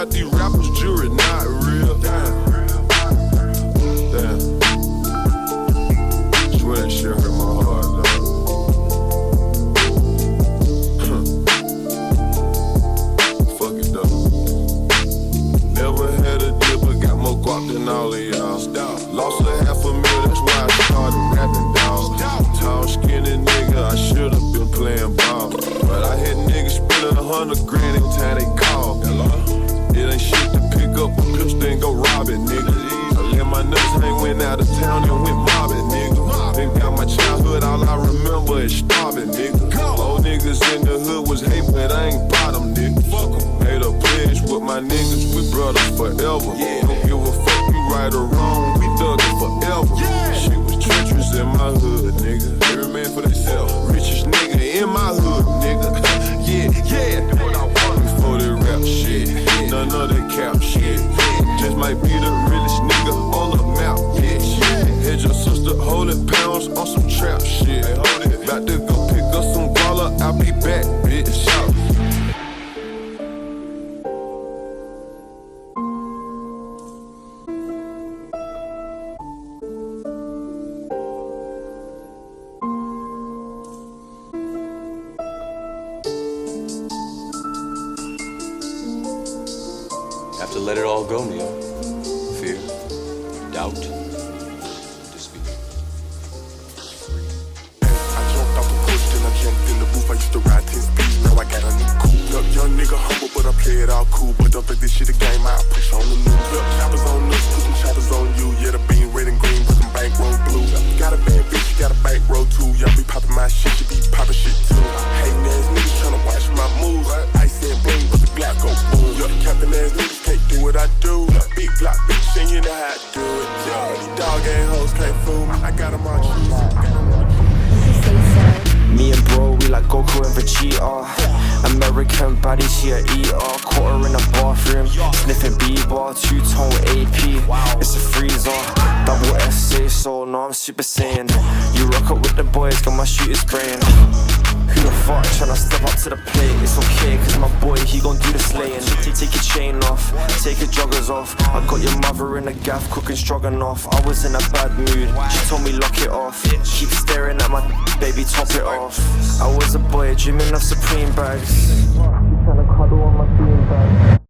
out these rappers, jury not real. Damn. Swear that shit hurt my heart, dog. Fuck it, though. Never had a deal, but got more guap than all of y'all. Lost $500,000, that's why I started rapping, dog. Tall, skinny nigga, I should've been playing ball. But I had niggas spending $100,000 every time they call. It ain't shit to pick up a pistol and go rob it, nigga. I let my nuts hang, went out of town and went mobbing, nigga. Think about my childhood, all I remember is starving, nigga. Old niggas in the hood was hate, but I ain't bottom, nigga. Fuck 'em. Made a pledge with my niggas, we brothers forever. Don't give a fuck, you right or wrong, we thuggin' forever. Shit was treacherous in my hood, nigga. Every man for themselves. Richest nigga in my hood, nigga. Yeah. Before they rap shit, none of that cap shit. Just might be the realest nigga on the map, yeah. Hit your sister holding pounds on some trap shit. About to go pick up some baller, I'll be back, bitch. Shout. Have to let it all go, Neil. Fear, doubt, despair. I jumped off the coach, then I jumped in the booth. I used to ride 10 speeds, now I got a new coupe. Look, young nigga humble, but I play it all cool. But don't think this shit a game, I push on the news. Look, choppers on us, put some choppers on you. Yeah, the bean red and green, put some bankroll blue. Got a bad bitch, got a bankroll too. Y'all be popping my shit, she be popping shit too. Hating ass niggas tryna watch my moves. Ice and bling, but the Glock go boom. Look, capping ass niggas can't do what I do. Big block, bitch, and you know how to do it. Yeah, these dog ass hoes can't fool me. I got 'em on cheese. Me and bro, we like Goku and Vegeta. American body, she a eater. Caught her in the bathroom, sniffing B-bar, 2-tone with AP. It's a freezer, double SA, so no, I'm super saiyan. You rock up with the boys, got my shooters spraying. Who the fuck tryna step up to the plate? It's okay, cause my boy, he gon' do the slaying. Take your chain off, take your joggers off. I got your mother in the gaff cooking stroganoff. I was in a bad mood, she told me lock it off. Keep staring at my baby, top it off. I was a boy dreaming of Supreme bags.